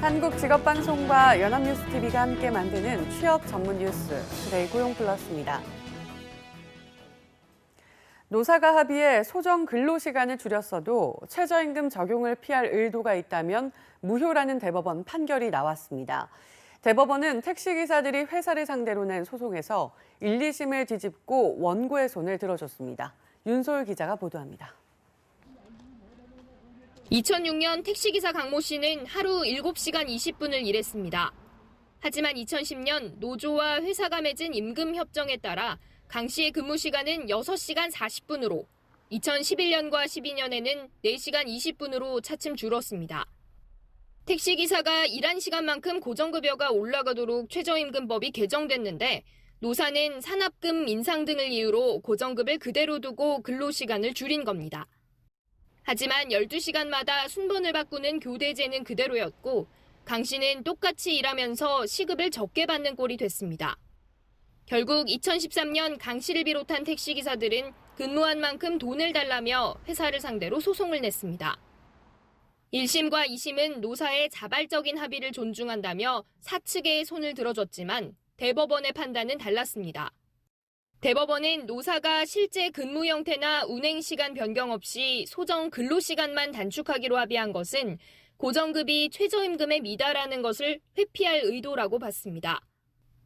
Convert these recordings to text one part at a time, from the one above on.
한국직업방송과 연합뉴스TV가 함께 만드는 취업 전문 뉴스, 그레이 고용플러스입니다. 노사가 합의해 소정 근로시간을 줄였어도 최저임금 적용을 피할 의도가 있다면 무효라는 대법원 판결이 나왔습니다. 대법원은 택시기사들이 회사를 상대로 낸 소송에서 1, 2심을 뒤집고 원고의 손을 들어줬습니다. 윤소율 기자가 보도합니다. 2006년 택시기사 강모 씨는 하루 7시간 20분을 일했습니다. 하지만 2010년 노조와 회사가 맺은 임금 협정에 따라 강 씨의 근무 시간은 6시간 40분으로 2011년과 12년에는 4시간 20분으로 차츰 줄었습니다. 택시기사가 일한 시간만큼 고정급여가 올라가도록 최저임금법이 개정됐는데 노사는 산업금 인상 등을 이유로 고정급을 그대로 두고 근로시간을 줄인 겁니다. 하지만 12시간마다 순번을 바꾸는 교대제는 그대로였고 강 씨는 똑같이 일하면서 시급을 적게 받는 꼴이 됐습니다. 결국 2013년 강 씨를 비롯한 택시기사들은 근무한 만큼 돈을 달라며 회사를 상대로 소송을 냈습니다. 1심과 2심은 노사의 자발적인 합의를 존중한다며 사측의 손을 들어줬지만 대법원의 판단은 달랐습니다. 대법원은 노사가 실제 근무 형태나 운행 시간 변경 없이 소정 근로시간만 단축하기로 합의한 것은 고정급이 최저임금에 미달하는 것을 회피할 의도라고 봤습니다.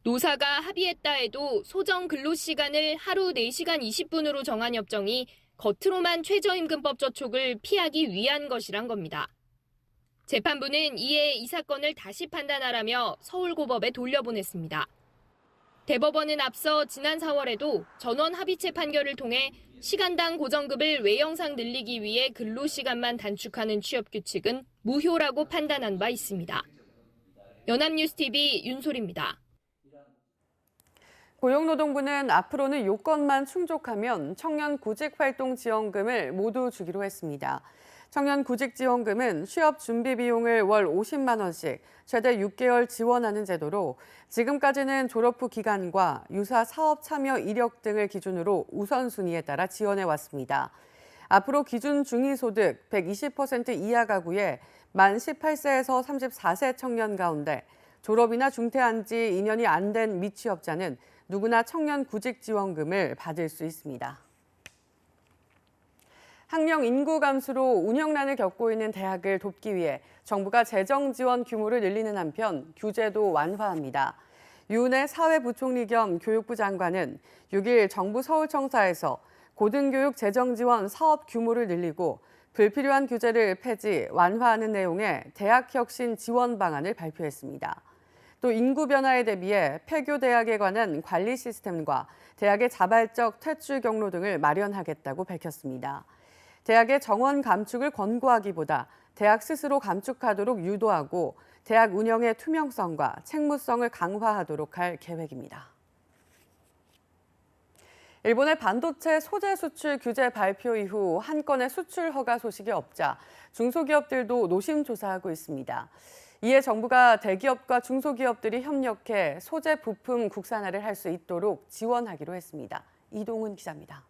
노사가 합의했다 해도 소정 근로시간을 하루 4시간 20분으로 정한 협정이 겉으로만 최저임금법 저촉을 피하기 위한 것이란 겁니다. 재판부는 이에 이 사건을 다시 판단하라며 서울고법에 돌려보냈습니다. 대법원은 앞서 지난 4월에도 전원 합의체 판결을 통해 시간당 고정급을 외형상 늘리기 위해 근로시간만 단축하는 취업규칙은 무효라고 판단한 바 있습니다. 연합뉴스TV 윤소리입니다. 고용노동부는 앞으로는 요건만 충족하면 청년 구직활동지원금을 모두 주기로 했습니다. 청년 구직지원금은 취업 준비 비용을 월 50만 원씩 최대 6개월 지원하는 제도로 지금까지는 졸업 후 기간과 유사 사업 참여 이력 등을 기준으로 우선순위에 따라 지원해 왔습니다. 앞으로 기준 중위소득 120% 이하 가구에 만 18세에서 34세 청년 가운데 졸업이나 중퇴한 지 2년이 안 된 미취업자는 누구나 청년 구직지원금을 받을 수 있습니다. 학령 인구 감소로 운영난을 겪고 있는 대학을 돕기 위해 정부가 재정 지원 규모를 늘리는 한편 규제도 완화합니다. 유은혜 사회부총리 겸 교육부 장관은 6일 정부 서울청사에서 고등교육 재정 지원 사업 규모를 늘리고 불필요한 규제를 폐지, 완화하는 내용의 대학혁신 지원 방안을 발표했습니다. 또 인구 변화에 대비해 폐교 대학에 관한 관리 시스템과 대학의 자발적 퇴출 경로 등을 마련하겠다고 밝혔습니다. 대학의 정원 감축을 권고하기보다 대학 스스로 감축하도록 유도하고 대학 운영의 투명성과 책무성을 강화하도록 할 계획입니다. 일본의 반도체 소재 수출 규제 발표 이후 한 건의 수출 허가 소식이 없자 중소기업들도 노심초사하고 있습니다. 이에 정부가 대기업과 중소기업들이 협력해 소재 부품 국산화를 할 수 있도록 지원하기로 했습니다. 이동훈 기자입니다.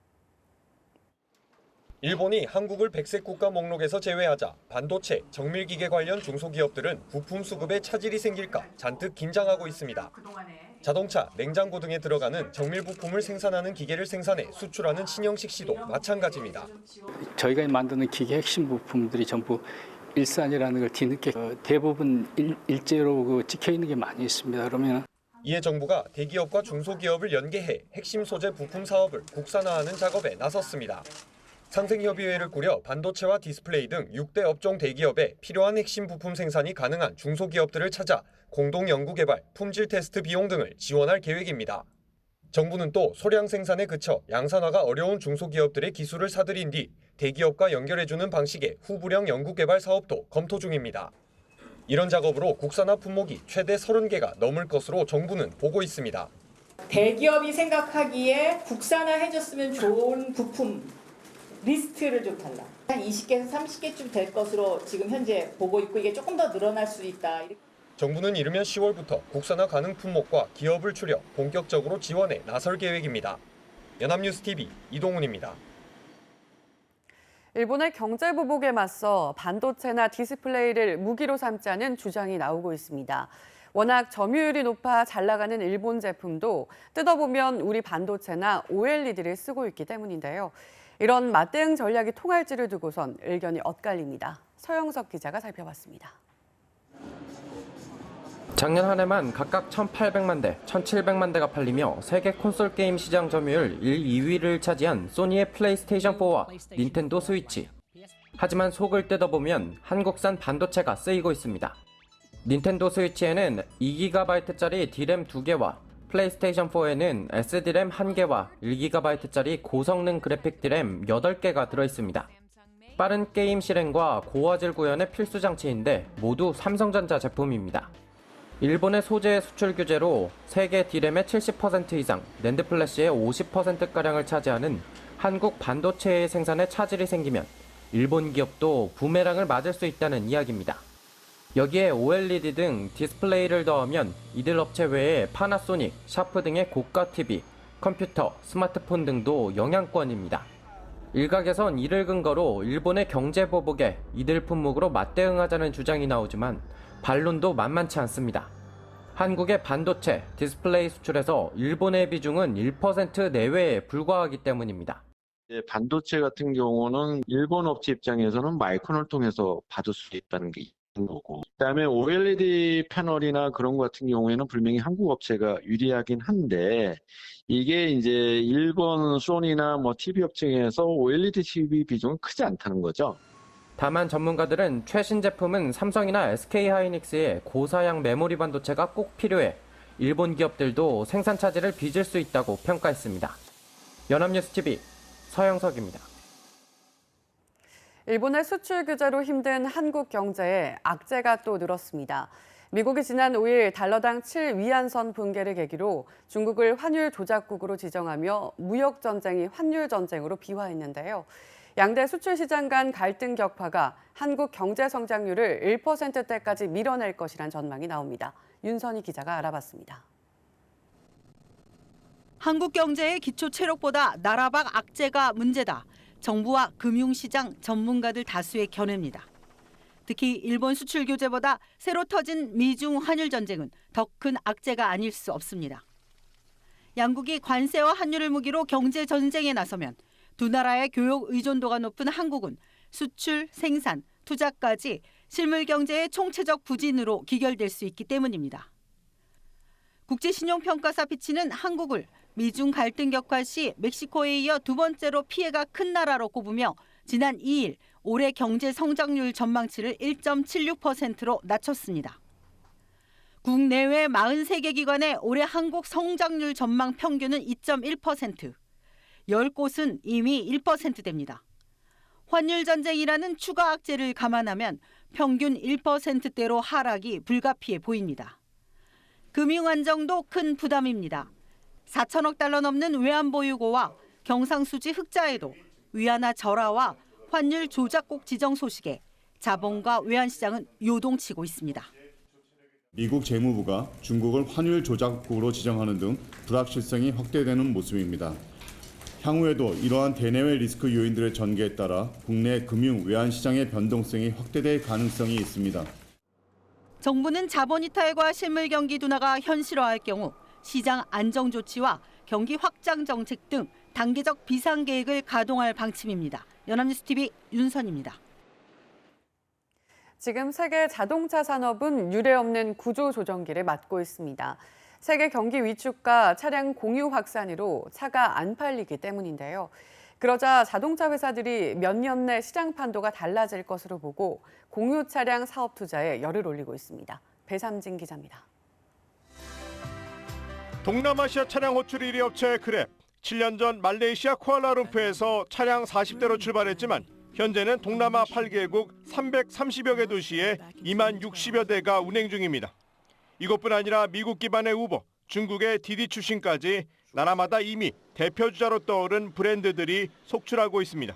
일본이 한국을 백색 국가 목록에서 제외하자 반도체, 정밀기계 관련 중소기업들은 부품 수급에 차질이 생길까 잔뜩 긴장하고 있습니다. 자동차, 냉장고 등에 들어가는 정밀 부품을 생산하는 기계를 생산해 수출하는 신영식 씨도 마찬가지입니다. 저희가 만드는 기계 핵심 부품들이 전부 일산이라는 걸 뒤늦게 대부분 일제로 찍혀 있는 게 많이 있습니다. 그러면 이에 정부가 대기업과 중소기업을 연계해 핵심 소재 부품 사업을 국산화하는 작업에 나섰습니다. 상생협의회를 꾸려 반도체와 디스플레이 등 6대 업종 대기업에 필요한 핵심 부품 생산이 가능한 중소기업들을 찾아 공동 연구개발, 품질 테스트 비용 등을 지원할 계획입니다. 정부는 또 소량 생산에 그쳐 양산화가 어려운 중소기업들의 기술을 사들인 뒤 대기업과 연결해주는 방식의 후불형 연구개발 사업도 검토 중입니다. 이런 작업으로 국산화 품목이 최대 30개가 넘을 것으로 정부는 보고 있습니다. 대기업이 생각하기에 국산화해줬으면 좋은 부품 리스트를 좀 달라. 한 20개에서 30개쯤 될 것으로 지금 현재 보고 있고 이게 조금 더 늘어날 수 있다. 정부는 이르면 10월부터 국산화 가능 품목과 기업을 추려 본격적으로 지원에 나설 계획입니다. 연합뉴스TV 이동훈입니다. 일본의 경제 보복에 맞서 반도체나 디스플레이를 무기로 삼자는 주장이 나오고 있습니다. 워낙 점유율이 높아 잘 나가는 일본 제품도 뜯어보면 우리 반도체나 OLED를 쓰고 있기 때문인데요. 이런 맞대응 전략이 통할지를 두고선 의견이 엇갈립니다. 서영석 기자가 살펴봤습니다. 작년 한 해만 각각 1,800만 대, 1,700만 대가 팔리며 세계 콘솔 게임 시장 점유율 1, 2위를 차지한 소니의 플레이스테이션 4와 닌텐도 스위치. 하지만 속을 뜯어보면 한국산 반도체가 쓰이고 있습니다. 닌텐도 스위치에는 2GB짜리 D램 2개와 플레이스테이션 4에는 SD램 1개와 1GB짜리 고성능 그래픽 D램 8개가 들어있습니다. 빠른 게임 실행과 고화질 구현의 필수 장치인데 모두 삼성전자 제품입니다. 일본의 소재 수출 규제로 세계 D램의 70% 이상, 낸드 플래시의 50%가량을 차지하는 한국 반도체의 생산에 차질이 생기면 일본 기업도 부메랑을 맞을 수 있다는 이야기입니다. 여기에 OLED 등 디스플레이를 더하면 이들 업체 외에 파나소닉, 샤프 등의 고가 TV, 컴퓨터, 스마트폰 등도 영향권입니다. 일각에선 이를 근거로 일본의 경제 보복에 이들 품목으로 맞대응하자는 주장이 나오지만 반론도 만만치 않습니다. 한국의 반도체, 디스플레이 수출에서 일본의 비중은 1% 내외에 불과하기 때문입니다. 반도체 같은 경우는 일본 업체 입장에서는 마이크론을 통해서 받을 수 있다는 게 있는 거고, 그다음에 OLED 패널이나 그런 것 같은 경우에는 분명히 한국 업체가 유리하긴 한데, 이게 이제 일본 소니나 TV 업체에서 OLED TV 비중은 크지 않다는 거죠. 다만 전문가들은 최신 제품은 삼성이나 SK하이닉스의 고사양 메모리 반도체가 꼭 필요해 일본 기업들도 생산 차질을 빚을 수 있다고 평가했습니다. 연합뉴스TV 서영석입니다. 일본의 수출 규제로 힘든 한국 경제에 악재가 또 늘었습니다. 미국이 지난 5일 달러당 7위안선 붕괴를 계기로 중국을 환율 조작국으로 지정하며 무역 전쟁이 환율 전쟁으로 비화했는데요. 양대 수출 시장 간 갈등 격화가 한국 경제 성장률을 1%대까지 밀어낼 것이란 전망이 나옵니다. 윤선희 기자가 알아봤습니다. 한국 경제의 기초 체력보다 나라 밖 악재가 문제다. 정부와 금융시장 전문가들 다수의 견해입니다. 특히 일본 수출 규제보다 새로 터진 미중 환율 전쟁은 더 큰 악재가 아닐 수 없습니다. 양국이 관세와 환율을 무기로 경제 전쟁에 나서면 두 나라의 교역 의존도가 높은 한국은 수출, 생산, 투자까지 실물 경제의 총체적 부진으로 기결될 수 있기 때문입니다. 국제신용평가사 피치는 한국을 미중 갈등 격화 시 멕시코에 이어 두 번째로 피해가 큰 나라로 꼽으며 지난 2일 올해 경제 성장률 전망치를 1.76%로 낮췄습니다. 국내외 43개 기관의 올해 한국 성장률 전망 평균은 2.1%, 10곳은 이미 1%대입니다. 환율 전쟁이라는 추가 악재를 감안하면 평균 1%대로 하락이 불가피해 보입니다. 금융 안정도 큰 부담입니다. 4천억 달러 넘는 외환보유고와 경상수지 흑자에도 위안화 절하와 환율 조작국 지정 소식에 자본과 외환시장은 요동치고 있습니다. 미국 재무부가 중국을 환율 조작국으로 지정하는 등 불확실성이 확대되는 모습입니다. 향후에도 이러한 대내외 리스크 요인들의 전개에 따라 국내 금융 외환시장의 변동성이 확대될 가능성이 있습니다. 정부는 자본 이탈과 실물 경기 둔화가 현실화할 경우 시장 안정 조치와 경기 확장 정책 등 단계적 비상 계획을 가동할 방침입니다. 연합뉴스TV 윤선입니다. 지금 세계 자동차 산업은 유례없는 구조 조정기를 맞고 있습니다. 세계 경기 위축과 차량 공유 확산으로 차가 안 팔리기 때문인데요. 그러자 자동차 회사들이 몇 년 내 시장 판도가 달라질 것으로 보고 공유 차량 사업 투자에 열을 올리고 있습니다. 배삼진 기자입니다. 동남아시아 차량 호출 1위 업체 그랩. 7년 전 말레이시아 쿠알라룸푸르에서 차량 40대로 출발했지만 현재는 동남아 8개국 330여 개 도시에 2만 60여 대가 운행 중입니다. 이것뿐 아니라 미국 기반의 우버, 중국의 디디 출신까지 나라마다 이미 대표주자로 떠오른 브랜드들이 속출하고 있습니다.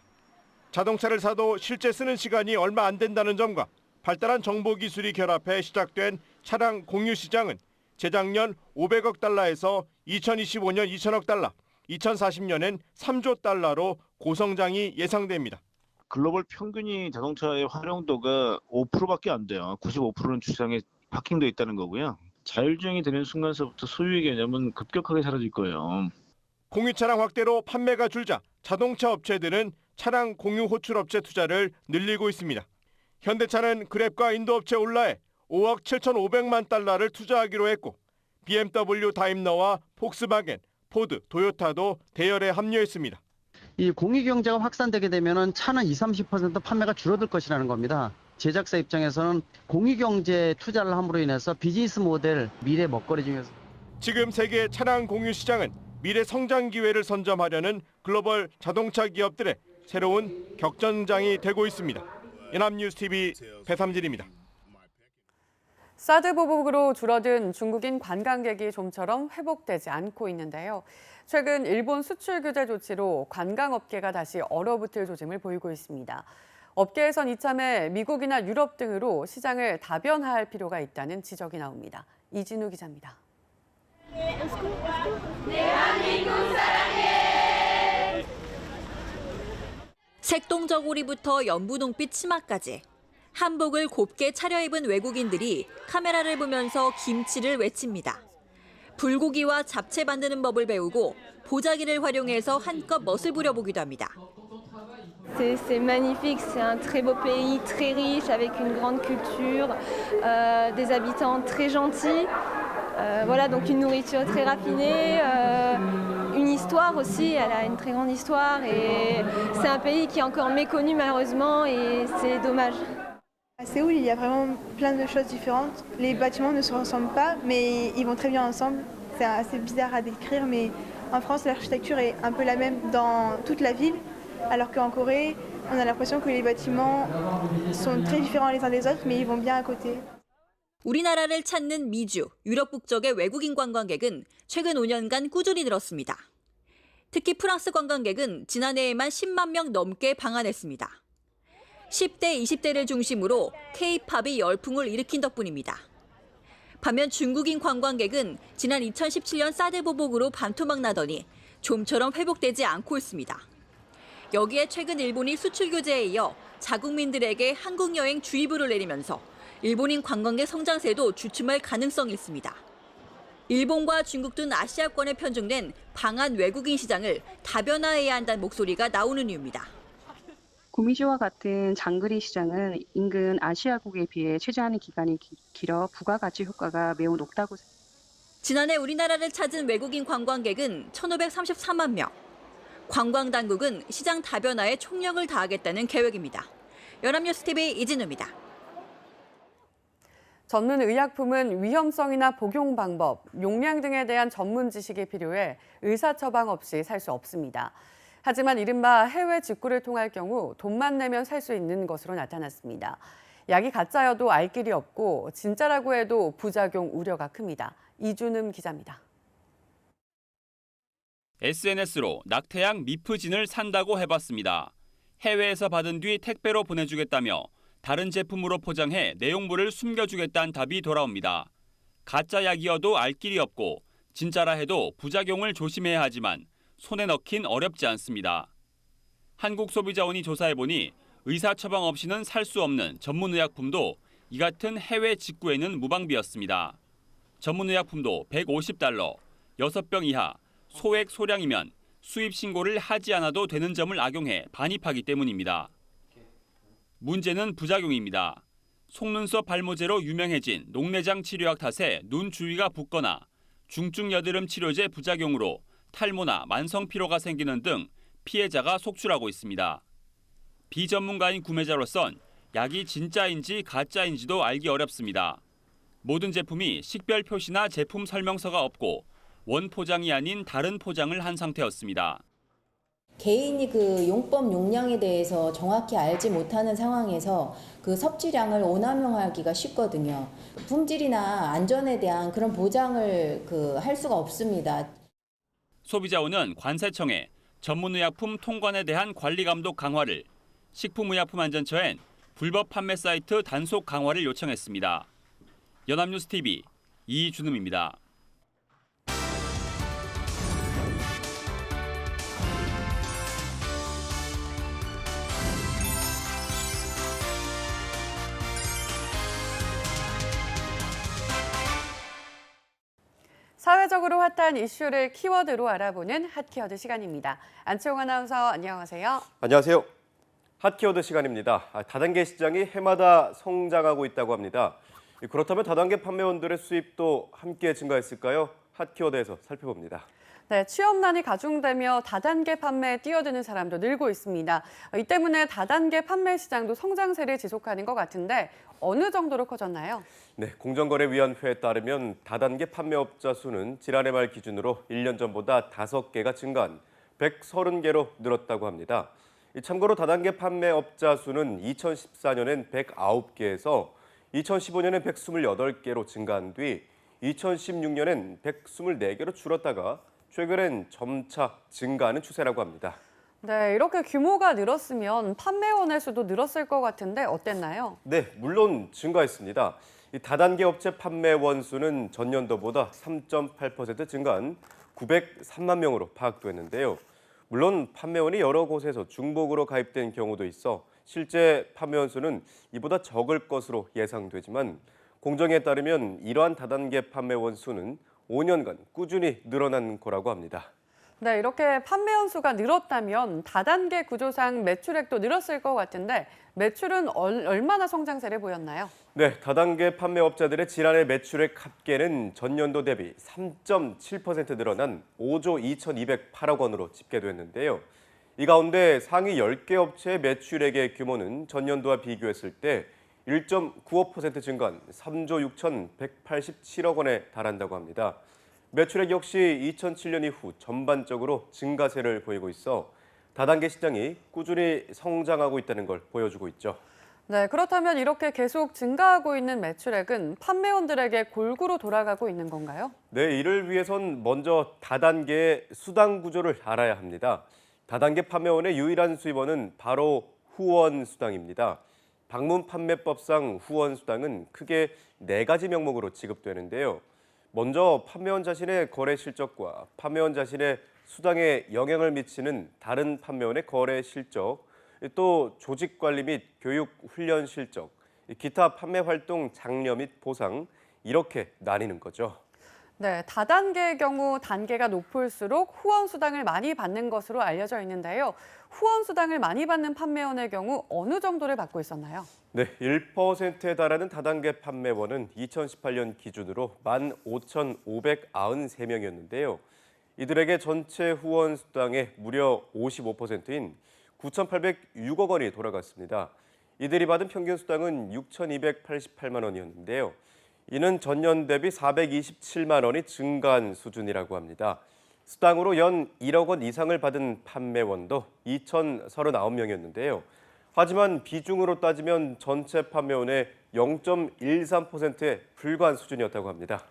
자동차를 사도 실제 쓰는 시간이 얼마 안 된다는 점과 발달한 정보기술이 결합해 시작된 차량 공유 시장은 재작년 500억 달러에서 2025년 2천억 달러, 2040년엔 3조 달러로 고성장이 예상됩니다. 글로벌 평균이 자동차의 활용도가 5%밖에 안 돼요. 95%는 주차장에 파킹돼 있다는 거고요. 자율주행이 되는 순간서부터 소유의 개념은 급격하게 사라질 거예요. 공유차량 확대로 판매가 줄자 자동차 업체들은 차량 공유 호출업체 투자를 늘리고 있습니다. 현대차는 그랩과 인도업체 올라에 5억 7,500만 달러를 투자하기로 했고 BMW, 다임러와 폭스바겐, 포드, 토요타도 대열에 합류했습니다. 이 공유 경제가 확산되게 되면은 차는 20-30% 판매가 줄어들 것이라는 겁니다. 제작사 입장에서는 공유 경제에 투자를 함으로 인해서 비즈니스 모델 미래 먹거리 중에서 지금 세계 차량 공유 시장은 미래 성장 기회를 선점하려는 글로벌 자동차 기업들의 새로운 격전장이 되고 있습니다. 연합뉴스TV 배삼진입니다. 사드 보복으로 줄어든 중국인 관광객이 좀처럼 회복되지 않고 있는데요. 최근 일본 수출 규제 조치로 관광업계가 다시 얼어붙을 조짐을 보이고 있습니다. 업계에선 이참에 미국이나 유럽 등으로 시장을 다변화할 필요가 있다는 지적이 나옵니다. 이진우 기자입니다. 대한민국 사랑해! 색동저고리부터 연분홍빛 치마까지 한복을 곱게 차려입은 외국인들이 카메라를 보면서 김치를 외칩니다. 불고기와 잡채 만드는 법을 배우고 보자기를 활용해서 한껏 멋을 부려보기도 합니다. C'est magnifique, c'est un très beau pays, très riche, avec une grande culture, des habitants très gentils. Voilà, donc une nourriture très raffinée, une histoire aussi, elle a une très grande histoire et c'est un pays qui est encore méconnu malheureusement et c'est dommage. À Séoul, il y a vraiment plein de choses différentes. Les bâtiments ne se ressemblent pas, mais ils vont très bien ensemble. C'est assez bizarre à décrire, mais en France, l'architecture est un peu la même dans toute la ville, alors qu'en Corée, on a l'impression que les bâtiments sont très différents les uns des autres, mais ils vont bien à côté. 우리나라를 찾는 미주, 유럽 국적의 외국인 관광객은 최근 5년간 꾸준히 늘었습니다. 특히 프랑스 관광객은 지난해에만 10만 명 넘게 방한했습니다. 10대, 20대를 중심으로 K-팝이 열풍을 일으킨 덕분입니다. 반면 중국인 관광객은 지난 2017년 사드 보복으로 반토막 나더니 좀처럼 회복되지 않고 있습니다. 여기에 최근 일본이 수출 규제에 이어 자국민들에게 한국 여행 주의보를 내리면서 일본인 관광객 성장세도 주춤할 가능성이 있습니다. 일본과 중국 등 아시아권에 편중된 방한 외국인 시장을 다변화해야 한다는 목소리가 나오는 이유입니다. 구미주와 같은 장거리 시장은 인근 아시아국에 비해 체류하는 기간이 길어 부가가치 효과가 매우 높다고. 지난해 우리나라를 찾은 외국인 관광객은 1,534만 명. 관광당국은 시장 다변화에 총력을 다하겠다는 계획입니다. 연합뉴스TV 이진우입니다. 전문 의약품은 위험성이나 복용 방법, 용량 등에 대한 전문 지식이 필요해 의사 처방 없이 살 수 없습니다. 하지만 이른바 해외 직구를 통할 경우 돈만 내면 살 수 있는 것으로 나타났습니다. 약이 가짜여도 알 길이 없고 진짜라고 해도 부작용 우려가 큽니다. 이준음 기자입니다. SNS로 낙태약 미프진을 산다고 해봤습니다. 해외에서 받은 뒤 택배로 보내주겠다며 다른 제품으로 포장해 내용물을 숨겨주겠다는 답이 돌아옵니다. 가짜 약이어도 알 길이 없고 진짜라 해도 부작용을 조심해야 하지만 손에 넣긴 어렵지 않습니다. 한국소비자원이 조사해보니 의사 처방 없이는 살 수 없는 전문의약품도 이 같은 해외 직구에는 무방비였습니다. 전문의약품도 $150, 6병 이하, 소액 소량이면 수입 신고를 하지 않아도 되는 점을 악용해 반입하기 때문입니다. 문제는 부작용입니다. 속눈썹 발모제로 유명해진 녹내장 치료약 탓에 눈 주위가 붓거나 중증 여드름 치료제 부작용으로 탈모나 만성 피로가 생기는 등 피해자가 속출하고 있습니다. 비전문가인 구매자로선 약이 진짜인지 가짜인지도 알기 어렵습니다. 모든 제품이 식별 표시나 제품 설명서가 없고 원 포장이 아닌 다른 포장을 한 상태였습니다. 개인이 그 용법 용량에 대해서 정확히 알지 못하는 상황에서 그 섭취량을 오남용하기가 쉽거든요. 품질이나 안전에 대한 그런 보장을 할 수가 없습니다. 소비자원은 관세청에 전문의약품 통관에 대한 관리 감독 강화를, 식품의약품안전처엔 불법 판매 사이트 단속 강화를 요청했습니다. 연합뉴스TV 이준음입니다. 세계적으로 핫한 이슈를 키워드로 알아보는 핫키워드 시간입니다. 안치홍 아나운서 안녕하세요. 안녕하세요. 핫키워드 시간입니다. 다단계 시장이 해마다 성장하고 있다고 합니다. 그렇다면 다단계 판매원들의 수입도 함께 증가했을까요? 핫키워드에서 살펴봅니다. 네, 취업난이 가중되며 다단계 판매에 뛰어드는 사람도 늘고 있습니다. 이 때문에 다단계 판매 시장도 성장세를 지속하는 것 같은데 어느 정도로 커졌나요? 네, 공정거래위원회에 따르면 다단계 판매업자 수는 지난해 말 기준으로 1년 전보다 5개가 증가한 130개로 늘었다고 합니다. 참고로 다단계 판매업자 수는 2014년엔 109개에서 2015년엔 128개로 증가한 뒤 2016년엔 124개로 줄었다가 최근엔 점차 증가하는 추세라고 합니다. 네, 이렇게 규모가 늘었으면 판매원의 수도 늘었을 것 같은데 어땠나요? 네, 물론 증가했습니다. 이 다단계 업체 판매원 수는 전년도보다 3.8% 증가한 903만 명으로 파악됐는데요. 물론 판매원이 여러 곳에서 중복으로 가입된 경우도 있어 실제 판매원 수는 이보다 적을 것으로 예상되지만 공정에 따르면 이러한 다단계 판매원 수는 5년간 꾸준히 늘어난 거라고 합니다. 네, 이렇게 판매원 수가 늘었다면 다단계 구조상 매출액도 늘었을 것 같은데 매출은 얼마나 성장세를 보였나요? 네, 다단계 판매업자들의 지난해 매출액 합계는 전년도 대비 3.7% 늘어난 5조 2,208억 원으로 집계됐는데요. 이 가운데 상위 10개 업체의 매출액의 규모는 전년도와 비교했을 때 1.95% 증가한 3조 6,187억 원에 달한다고 합니다. 매출액 역시 2007년 이후 전반적으로 증가세를 보이고 있어 다단계 시장이 꾸준히 성장하고 있다는 걸 보여주고 있죠. 네, 그렇다면 이렇게 계속 증가하고 있는 매출액은 판매원들에게 골고루 돌아가고 있는 건가요? 네, 이를 위해선 먼저 다단계의 수당 구조를 알아야 합니다. 다단계 판매원의 유일한 수입원은 바로 후원 수당입니다. 방문 판매법상 후원 수당은 크게 4가지 명목으로 지급되는데요. 먼저 판매원 자신의 거래 실적과 판매원 자신의 수당에 영향을 미치는 다른 판매원의 거래 실적, 또 조직 관리 및 교육 훈련 실적, 기타 판매 활동 장려 및 보상 이렇게 나뉘는 거죠. 네, 다단계의 경우 단계가 높을수록 후원 수당을 많이 받는 것으로 알려져 있는데요. 후원 수당을 많이 받는 판매원의 경우 어느 정도를 받고 있었나요? 네, 1%에 달하는 다단계 판매원은 2018년 기준으로 15,593명이었는데요. 이들에게 전체 후원 수당의 무려 55%인 9,806억 원이 돌아갔습니다. 이들이 받은 평균 수당은 6,288만 원이었는데요. 이는 전년 대비 427만 원이 증가한 수준이라고 합니다. 수당으로 연 1억 원 이상을 받은 판매원도 2,039명이었는데요. 하지만 비중으로 따지면 전체 판매원의 0.13%에 불과한 수준이었다고 합니다.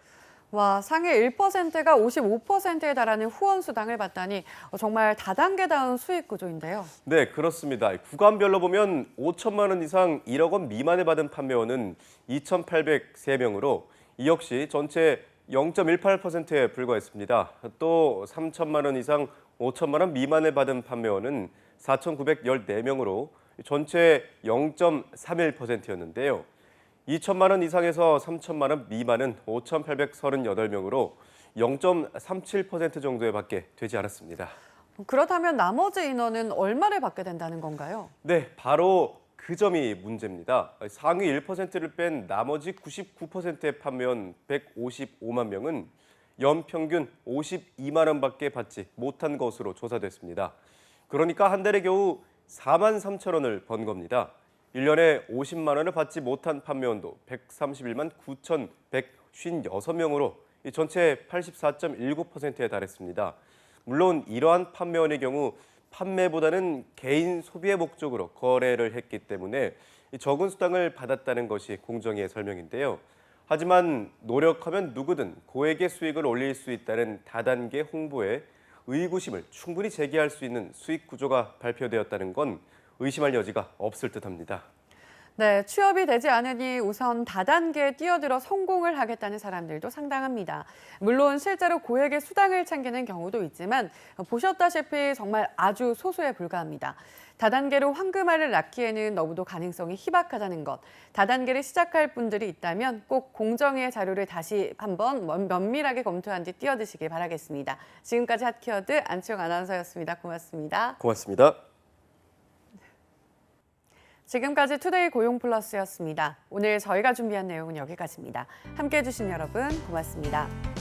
와, 상위 1%가 55%에 달하는 후원 수당을 받다니 정말 다단계다운 수익 구조인데요. 네, 그렇습니다. 구간별로 보면 5천만 원 이상 1억 원 미만에 받은 판매원은 2,803명으로 이 역시 전체 0.18%에 불과했습니다. 또 3천만 원 이상 5천만 원 미만에 받은 판매원은 4,914명으로 전체 0.31%였는데요. 2천만 원 이상에서 3천만 원 미만은 5,838명으로 0.37% 정도에 밖에 되지 않았습니다. 그렇다면 나머지 인원은 얼마를 받게 된다는 건가요? 네, 바로 그 점이 문제입니다. 상위 1%를 뺀 나머지 99%의 판매원 155만 명은 연평균 52만 원밖에 받지 못한 것으로 조사됐습니다. 그러니까 한 달에 겨우 4만 3천 원을 번 겁니다. 1년에 50만 원을 받지 못한 판매원도 131만 9,156명으로 전체 84.19%에 달했습니다. 물론 이러한 판매원의 경우 판매보다는 개인 소비의 목적으로 거래를 했기 때문에 적은 수당을 받았다는 것이 공정위의 설명인데요. 하지만 노력하면 누구든 고액의 수익을 올릴 수 있다는 다단계 홍보에 의구심을 충분히 제기할 수 있는 수익 구조가 발표되었다는 건 의심할 여지가 없을 듯합니다. 네, 취업이 되지 않으니 우선 다단계에 뛰어들어 성공을 하겠다는 사람들도 상당합니다. 물론 실제로 고액의 수당을 챙기는 경우도 있지만 보셨다시피 정말 아주 소수에 불과합니다. 다단계로 황금알을 낳기에는 너무도 가능성이 희박하다는 것. 다단계를 시작할 분들이 있다면 꼭 공정위의 자료를 다시 한번 면밀하게 검토한 뒤 뛰어드시길 바라겠습니다. 지금까지 핫키워드 안치홍 아나운서였습니다. 고맙습니다. 고맙습니다. 지금까지 투데이 고용플러스였습니다. 오늘 저희가 준비한 내용은 여기까지입니다. 함께해 주신 여러분 고맙습니다.